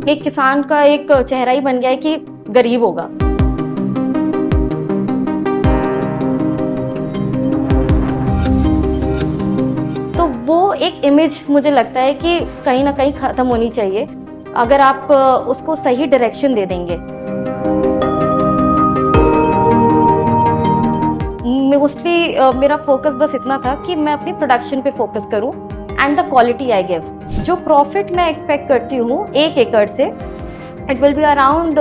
एक किसान का एक चेहरा ही बन गया है कि गरीब होगा। तो वो एक इमेज मुझे लगता है कि कहीं ना कहीं खत्म होनी चाहिए अगर आप उसको सही डायरेक्शन दे देंगे। मोस्टली मेरा फोकस बस इतना था कि मैं अपनी प्रोडक्शन पे फोकस करूं and the quality I give. जो प्रॉफिट मैं एक्सपेक्ट करती हूँ 1 एकड़ से, it will be around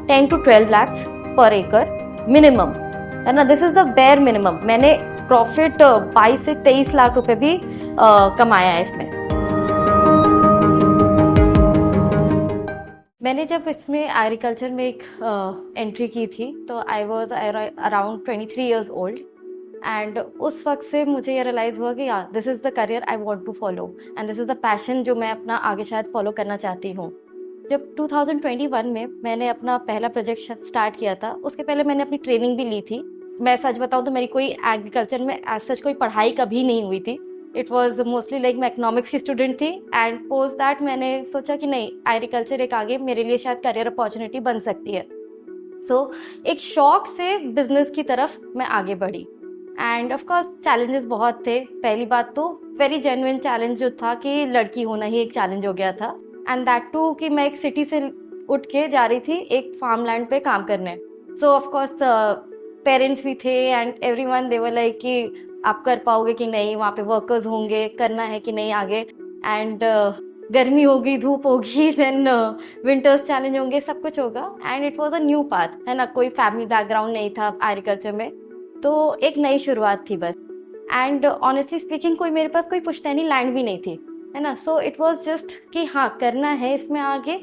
10 to 12 lakhs पर एकड़ मिनिमम, है ना। This is the bare minimum. मैंने प्रॉफिट 22 से 23 लाख रुपए भी कमाया है इसमें। मैंने जब इसमें एग्रीकल्चर में एक एंट्री की थी तो I was around 23 years old and उस वक्त से मुझे ये रियलाइज़ हुआ कि this is the career I want to follow and this is the passion जो मैं अपना आगे शायद फॉलो करना चाहती हूँ। जब 2021 में मैंने अपना पहला प्रोजेक्ट स्टार्ट किया था, उसके पहले मैंने अपनी ट्रेनिंग भी ली थी। मैं सच बताऊँ तो मेरी कोई एग्रीकल्चर में एज सच कोई पढ़ाई कभी नहीं हुई थी। इट वॉज मोस्टली लाइक मैं इकोनॉमिक्स की स्टूडेंट थी एंड पोस्ट दैट मैंने सोचा कि नहीं, एग्रीकल्चर एक आगे मेरे लिए शायद करियर अपॉर्चुनिटी बन सकती है। सो एक शौक से बिजनेस की तरफ मैं आगे बढ़ी एंड ऑफ कोर्स चैलेंजेस बहुत थे। पहली बात तो वेरी जेन्युइन चैलेंज जो था कि लड़की होना ही एक चैलेंज हो गया था एंड दैट टू कि मैं एक सिटी से उठ के जा रही थी एक फार्म लैंड पे काम करने। सो ऑफ कोर्स पेरेंट्स भी थे and everyone they were like कि आप कर पाओगे कि नहीं, वहाँ पे वर्कर्स होंगे, करना है कि नहीं आगे, एंड गर्मी होगी, धूप होगी, देन विंटर्स चैलेंज होंगे, सब कुछ होगा and it was a new path, है ना। कोई फैमिली बैकग्राउंड नहीं था एग्रीकल्चर में, तो एक नई शुरुआत थी बस। एंड ऑनेस्टली स्पीकिंग कोई मेरे पास कोई पुश्तैनी लैंड भी नहीं थी, है ना। सो इट वाज जस्ट कि हाँ करना है इसमें आगे,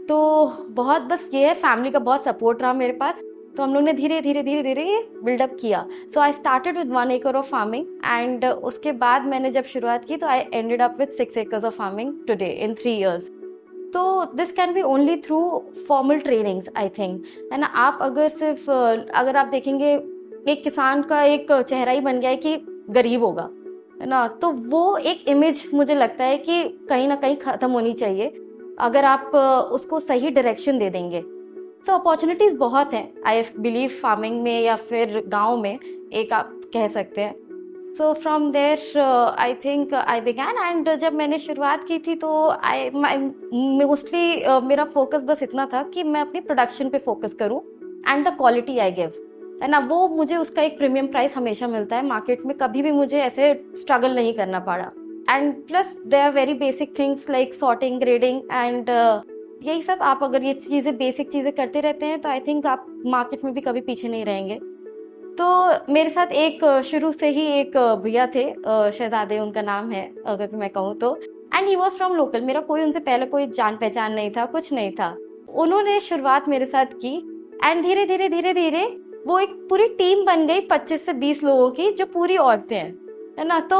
तो बहुत बस ये है फैमिली का बहुत सपोर्ट रहा मेरे पास। तो हम लोग ने धीरे धीरे ये बिल्डअप किया। So I started with 1 acre of farming and उसके बाद मैंने जब शुरुआत की तो I ended up with 6 acres of farming today in 3 years। तो this can be only through formal trainings I think, है ना। आप अगर सिर्फ अगर आप देखेंगे एक किसान का एक चेहरा ही बन गया है कि गरीब होगा, है ना, तो वो एक इमेज मुझे लगता है कि कहीं ना कहीं ख़त्म होनी चाहिए अगर आप उसको सही डायरेक्शन दे देंगे। सो अपॉर्चुनिटीज़ बहुत हैं आई बिलीव फार्मिंग में या फिर गांव में, एक आप कह सकते हैं। So from there I think I began and जब मैंने शुरुआत की थी तो आई मोस्टली मेरा फोकस बस इतना था कि मैं अपनी प्रोडक्शन पे फोकस करूं and the quality I give, है ना। वो मुझे उसका एक प्रीमियम प्राइस हमेशा मिलता है मार्केट में, कभी भी मुझे ऐसे स्ट्रगल नहीं करना पड़ा। And plus there are very basic things like sorting, grading and यही सब। आप अगर ये चीज़ें बेसिक चीज़ें करते रहते हैं तो आई थिंक आप मार्केट में भी कभी पीछे नहीं रहेंगे। तो मेरे साथ एक शुरू से ही एक भैया थे, शहजादे उनका नाम है अगर मैं कहूँ तो, and he was from local. मेरा कोई उनसे पहले कोई जान पहचान नहीं था, कुछ नहीं था। उन्होंने शुरुआत मेरे साथ की एंड धीरे धीरे वो एक पूरी टीम बन गई 25 से 20 लोगों की जो पूरी औरतें हैं, है ना। तो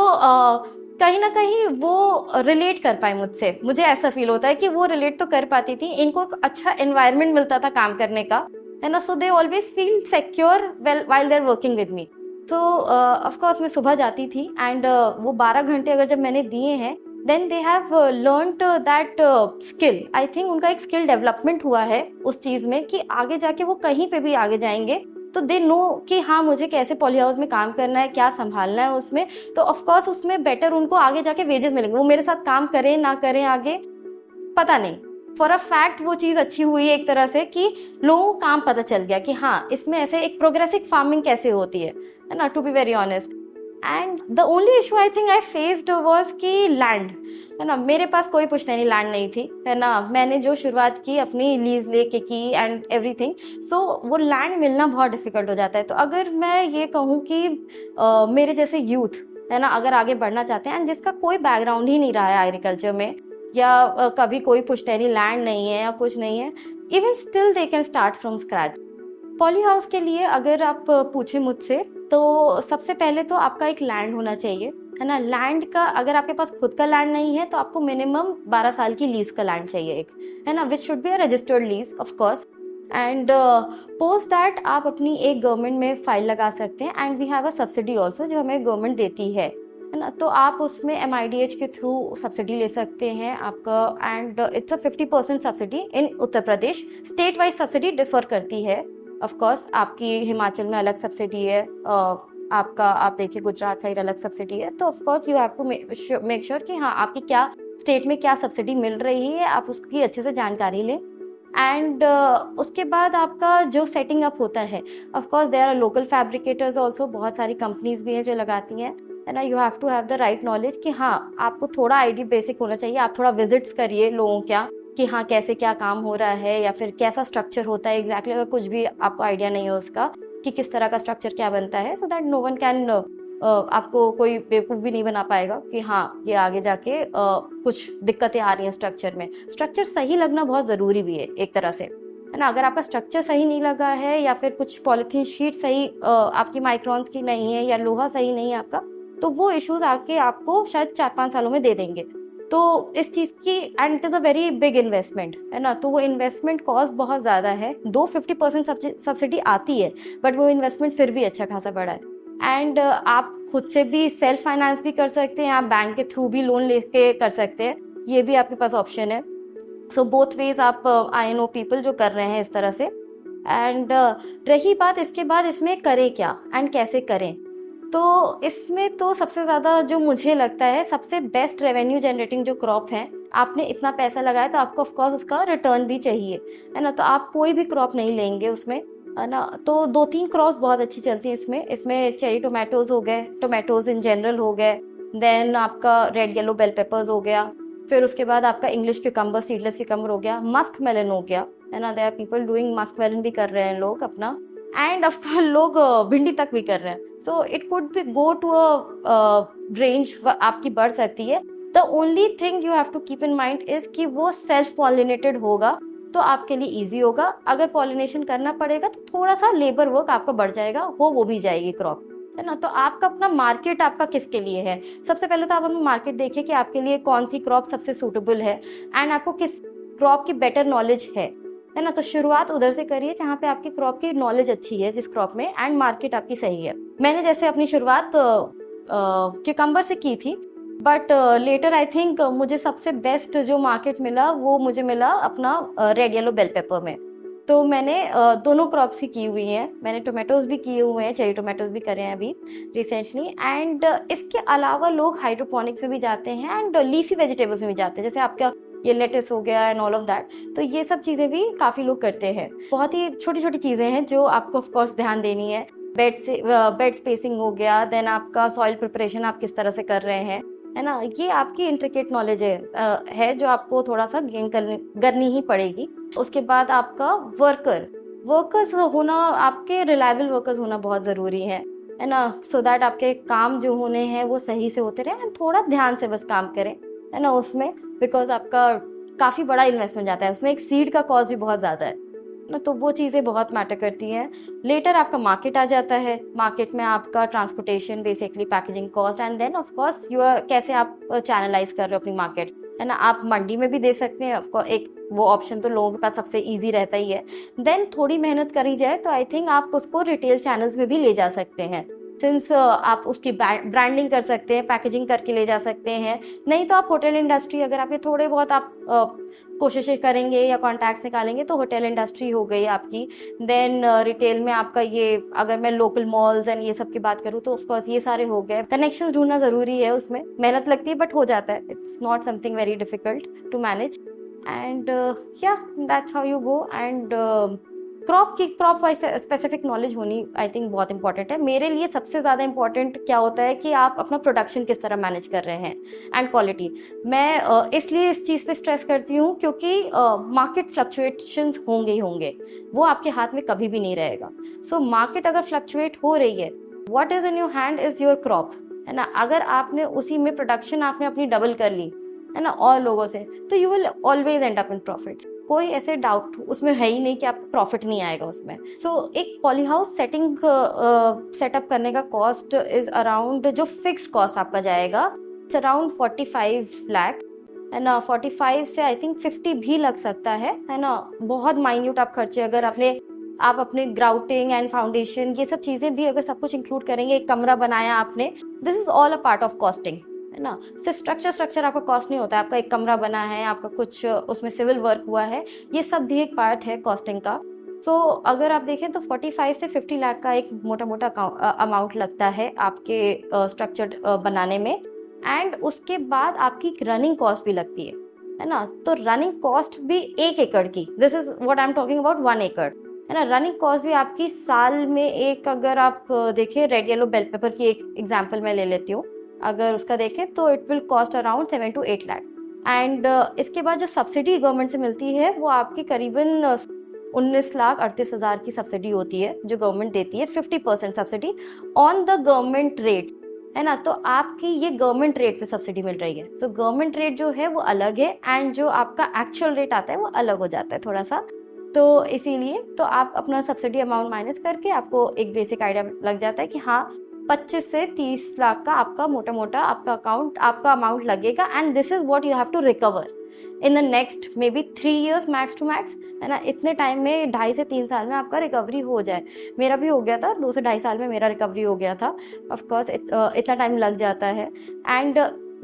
कहीं ना कहीं वो रिलेट कर पाए मुझसे, मुझे ऐसा फील होता है कि वो रिलेट तो कर पाती थी, इनको एक अच्छा एनवायरनमेंट मिलता था काम करने का, है ना। So they always feel secure while they are working with me. तो ऑफ कोर्स मैं सुबह जाती थी एंड वो 12 घंटे अगर जब मैंने दिए हैं then they have learned that skill. I think उनका एक स्किल डेवलपमेंट हुआ है उस चीज़ में कि आगे जाके वो कहीं पे भी आगे जाएंगे तो दे नो कि हाँ मुझे कैसे पॉली हाउस में काम करना है, क्या संभालना है उसमें। तो ऑफकोर्स उसमें बेटर उनको आगे जाके वेजेस मिलेंगे। वो मेरे साथ काम करें ना करें आगे पता नहीं, फॉर अ फैक्ट वो चीज़ अच्छी हुई एक तरह से कि लोगों को काम पता चल गया कि हाँ इसमें ऐसे एक प्रोग्रेसिव फार्मिंग कैसे होती है ना, to be very honest. And the only issue I think I faced was कि लैंड, है ना। मेरे पास कोई पुश्तैनी लैंड नहीं थी, है ना। मैंने जो शुरुआत की अपनी लीज लेके की एंड एवरीथिंग, सो वो लैंड मिलना बहुत डिफिकल्ट हो जाता है। तो अगर मैं ये कहूँ कि मेरे जैसे यूथ, है ना, अगर आगे बढ़ना चाहते हैं एंड जिसका कोई बैकग्राउंड ही नहीं रहा है एग्रीकल्चर में या कभी कोई पुश्तैनी लैंड नहीं है या कुछ नहीं है, even still they can start from scratch. Poly house के लिए अगर आप पूछे मुझसे तो सबसे पहले तो आपका एक लैंड होना चाहिए, है ना। लैंड का अगर आपके पास खुद का लैंड नहीं है तो आपको मिनिमम 12 साल की लीज का लैंड चाहिए एक, है ना, which should be a registered lease of course. And post that आप अपनी एक गवर्नमेंट में फाइल लगा सकते हैं and we have a subsidy also जो हमें गवर्नमेंट देती है है ना। तो आप उसमें MIDH के थ्रू सब्सिडी ले सकते हैं आपका, and it's a 50% subsidy in Uttar Pradesh. State wise subsidy differ करती है ऑफ कोर्स, आपकी हिमाचल में अलग सब्सिडी है, आपका आप देखिए गुजरात साइड अलग सब्सिडी है। तो of course you have to make sure कि हाँ आपकी क्या स्टेट में क्या सब्सिडी मिल रही है, आप उसकी अच्छे से जानकारी लें। एंड उसके बाद आपका जो सेटिंग अप होता है, of course there are local fabricators also, बहुत सारी कंपनीज भी हैं जो लगाती हैं, है ना। You have to have the right knowledge कि हाँ आपको थोड़ा आइडिया बेसिक होना चाहिए। आप थोड़ा विजिट्स करिए लोगों क्या कि हाँ कैसे क्या काम हो रहा है या फिर कैसा स्ट्रक्चर होता है एग्जैक्टली, अगर कुछ भी आपको आइडिया नहीं है उसका कि किस तरह का स्ट्रक्चर क्या बनता है, so that no one can आपको कोई बेवकूफ़ भी नहीं बना पाएगा कि हाँ ये आगे जाके कुछ दिक्कतें आ रही हैं स्ट्रक्चर में। स्ट्रक्चर सही लगना बहुत ज़रूरी भी है एक तरह से, है ना। अगर आपका स्ट्रक्चर सही नहीं लगा है या फिर कुछ पॉलीथीन शीट सही आपकी माइक्रॉन्स की नहीं है या लोहा सही नहीं है आपका, तो वो इश्यूज आके आपको शायद 4-5 सालों में दे देंगे। तो इस चीज़ की, and it is a very big investment, है ना। तो वो इन्वेस्टमेंट कॉस्ट बहुत ज़्यादा है, दो 50% सब्सिडी आती है बट वो इन्वेस्टमेंट फिर भी अच्छा खासा बड़ा है। एंड आप खुद से भी सेल्फ फाइनेंस भी कर सकते हैं, आप बैंक के थ्रू भी लोन लेके कर सकते हैं, ये भी आपके पास ऑप्शन है। सो बोथ वेज आप आई नो पीपल जो कर रहे हैं इस तरह से। एंड रही बात इसके बाद इसमें करें क्या एंड कैसे करें, तो इसमें तो सबसे ज़्यादा जो मुझे लगता है सबसे बेस्ट रेवेन्यू जनरेटिंग जो क्रॉप है, आपने इतना पैसा लगाया तो आपको ऑफकोर्स उसका रिटर्न भी चाहिए, है ना। तो आप कोई भी क्रॉप नहीं लेंगे उसमें, है ना। तो 2-3 क्रॉप्स बहुत अच्छी चलती हैं इसमें चेरी टोमेटोज हो गए, टोमेटोज इन जनरल हो गए, देन आपका रेड येलो बेल पेपर्स हो गया, फिर उसके बाद आपका इंग्लिश क्यूकम्बर, सीडलेस क्यूकम्बर हो गया, मस्क मेलन हो गया, है ना। There are people doing muskmelon भी कर रहे हैं लोग अपना, एंड ऑफकोर्स लोग भिंडी तक भी कर रहे हैं। So it could be go to a range आपकी बढ़ सकती है। The only thing you have to keep in mind is कि वो सेल्फ पॉलिनेटेड होगा तो आपके लिए इजी होगा। अगर पॉलिनेशन करना पड़ेगा तो थोड़ा सा लेबर वर्क आपका बढ़ जाएगा, वो भी जाएगी क्रॉप, है ना। तो आपका अपना मार्केट आपका किसके लिए है, सबसे पहले तो आप अपना मार्केट देखिए कि आपके लिए कौन सी क्रॉप सबसे सूटेबल है एंड आपको किस क्रॉप की बेटर नॉलेज है ना। तो शुरुआत उधर से करिए जहाँ पे आपकी क्रॉप की नॉलेज अच्छी है, जिस क्रॉप में, एंड मार्केट आपकी सही है। मैंने जैसे अपनी शुरुआत क्यूकम्बर से की थी, बट लेटर आई थिंक मुझे सबसे बेस्ट जो मार्केट मिला वो मुझे मिला अपना रेड येलो बेल पेपर में। तो मैंने दोनों क्रॉप्स ही की हुई हैं, मैंने टोमेटोज भी किए हुए हैं, चेरी टोमेटोज भी करे हैं अभी रिसेंटली। एंड इसके अलावा लोग हाइड्रोपोनिक्स में भी जाते हैं एंड लीफी वेजिटेबल्स में भी जाते हैं, जैसे आपका ये लेटिस हो गया एंड ऑल ऑफ दैट। तो ये सब चीज़ें भी काफ़ी लोग करते हैं। बहुत ही छोटी छोटी चीज़ें हैं जो आपको ऑफ कोर्स ध्यान देनी है। बेड स्पेसिंग हो गया, देन आपका सॉइल प्रिपरेशन आप किस तरह से कर रहे हैं, है ना। ये आपकी इंट्रिकेट नॉलेज है जो आपको थोड़ा सा गेन करनी ही पड़ेगी। उसके बाद आपका वर्कर्स होना, आपके रिलायबल वर्कर्स होना बहुत ज़रूरी है ना, सो दैट आपके काम जो होने हैं वो सही से होते रहे। थोड़ा ध्यान से बस काम करें, है ना उसमें, बिकॉज आपका काफ़ी बड़ा इन्वेस्टमेंट जाता है उसमें, एक सीड का कॉस्ट भी बहुत ज़्यादा है ना। तो वो चीज़ें बहुत मैटर करती हैं। लेटर आपका मार्केट आ जाता है, मार्केट में आपका transportation, basically packaging cost, and then of course कैसे आप चैनलाइज कर रहे हो अपनी मार्केट, है ना। आप मंडी में भी दे सकते हैं, ऑफकोर्स एक वो ऑप्शन तो लोगों के पास सबसे इजी रहता ही है। देन थोड़ी मेहनत करी जाए तो आई थिंक आप उसको रिटेल चैनल्स में भी ले जा सकते हैं, सिंस आप उसकी ब्रांडिंग कर सकते हैं, पैकेजिंग करके ले जा सकते हैं। नहीं तो आप होटल इंडस्ट्री, अगर आपके थोड़े बहुत आप कोशिशें करेंगे या कॉन्टैक्ट्स निकालेंगे तो होटल इंडस्ट्री हो गई आपकी। देन रिटेल में आपका ये, अगर मैं लोकल मॉल्स एंड ये सब की बात करूँ तो ऑफकोर्स ये सारे हो गए। कनेक्शंस ढूंढना ज़रूरी है, उसमें मेहनत लगती है बट हो जाता है। It's not something very difficult to manage, and या that's how you go. And crop wise specific knowledge होनी आई थिंक बहुत इंपॉर्टेंट है। मेरे लिए सबसे ज़्यादा इंपॉर्टेंट क्या होता है कि आप अपना प्रोडक्शन किस तरह मैनेज कर रहे हैं एंड क्वालिटी। मैं इसलिए इस चीज़ पे स्ट्रेस करती हूँ क्योंकि मार्केट फ्लक्चुएशंस होंगे ही होंगे, वो आपके हाथ में कभी भी नहीं रहेगा। सो मार्केट अगर फ्लक्चुएट हो रही है, what is in your hand is your crop, है ना। अगर आपने उसी में प्रोडक्शन आपने अपनी डबल कर ली, है ना, और लोगों से, तो you will always and up in profits. कोई ऐसे डाउट उसमें है ही नहीं कि आपको प्रॉफिट नहीं आएगा उसमें। सो एक पॉली हाउस सेटअप करने का कॉस्ट इज अराउंड, जो फिक्स्ड कॉस्ट आपका जाएगा, इट्स अराउंड 45 लाख, है ना। 45 से आई थिंक 50 भी लग सकता है ना। बहुत माइन्यूट आप खर्चे, अगर आपने आप अपने ग्राउटिंग एंड फाउंडेशन ये सब चीज़ें भी अगर सब कुछ इंक्लूड करेंगे, एक कमरा बनाया आपने, this is all a part of costing, है ना। सिर्फ स्ट्रक्चर आपका कॉस्ट नहीं होता है, आपका एक कमरा बना है, आपका कुछ उसमें सिविल वर्क हुआ है, ये सब भी एक पार्ट है कॉस्टिंग का। सो अगर आप देखें तो 45 से 50 लाख का एक मोटा मोटा अमाउंट लगता है आपके स्ट्रक्चर बनाने में। एंड उसके बाद आपकी रनिंग कॉस्ट भी लगती है ना। तो रनिंग कॉस्ट भी 1 एकड़ की, this is what I am talking about 1 एकड़, है ना। रनिंग कॉस्ट भी आपकी साल में एक, अगर आप देखें रेड येलो बेल पेपर की एक एग्जाम्पल मैं ले लेती हूँ, अगर उसका देखें तो it will cost around 7 to 8 lakh. And इसके बाद जो सब्सिडी गवर्नमेंट से मिलती है वो आपकी करीबन 19,38,000 की सब्सिडी होती है जो गवर्नमेंट देती है, 50% subsidy on the government rate, है ना। तो आपकी ये गवर्नमेंट रेट पे सब्सिडी मिल रही है। सो गवर्नमेंट रेट जो है वो अलग है एंड जो आपका एक्चुअल रेट आता है वो अलग हो जाता है थोड़ा सा। तो इसीलिए तो आप अपना सब्सिडी अमाउंट माइनस करके आपको एक बेसिक आइडिया लग जाता है कि हाँ 25 से 30 लाख का आपका मोटा मोटा आपका अमाउंट लगेगा। And this is what you have to recover in the next maybe 3 years max to max, है ना। इतने टाइम में 2.5 से 3 साल में आपका रिकवरी हो जाए। मेरा भी हो गया था, 2 से 2.5 साल में मेरा रिकवरी हो गया था। ऑफकोर्स इतना टाइम लग जाता है। एंड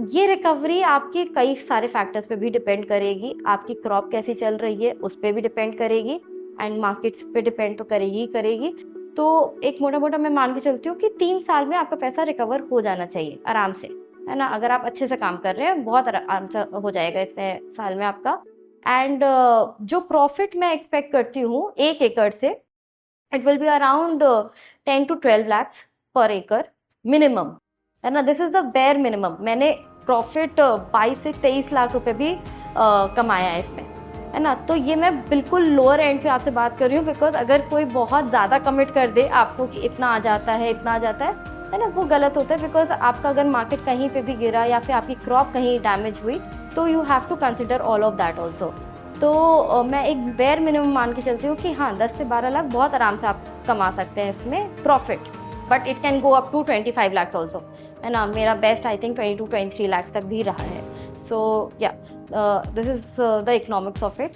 ये रिकवरी आपके कई सारे फैक्टर्स पे भी डिपेंड करेगी, आपकी क्रॉप कैसी चल रही है उस पर भी डिपेंड करेगी, एंड मार्केट्स पे डिपेंड तो करेगी ही करेगी। तो एक मोटा मोटा मैं मान के चलती हूँ कि 3 साल में आपका पैसा रिकवर हो जाना चाहिए आराम से, है ना। अगर आप अच्छे से काम कर रहे हैं बहुत आराम से हो जाएगा इतने साल में आपका। एंड जो प्रॉफिट मैं एक्सपेक्ट करती हूँ 1 एकड़ से, it will be around 10 to 12 lakhs पर एकड़ मिनिमम, है ना। This is the bare minimum. मैंने प्रॉफिट 22 से 23 लाख रुपए भी कमाया है इसमें, है ना। तो ये मैं बिल्कुल लोअर एंड पे आपसे बात कर रही हूँ, बिकॉज अगर कोई बहुत ज़्यादा कमिट कर दे आपको कि इतना आ जाता है इतना आ जाता है ना, वो गलत होता है। बिकॉज आपका अगर मार्केट कहीं पे भी गिरा या फिर आपकी क्रॉप कहीं डैमेज हुई तो you have to consider all of that also. तो मैं एक बेयर मिनिमम मान के चलती हूँ कि हाँ 10 से 12 लाख बहुत आराम से आप कमा सकते हैं इसमें profit, but it can go up to 25 lakhs also, है ना। मेरा best I think 20 to 23 lakhs तक भी रहा है। सो या this is the economics of it.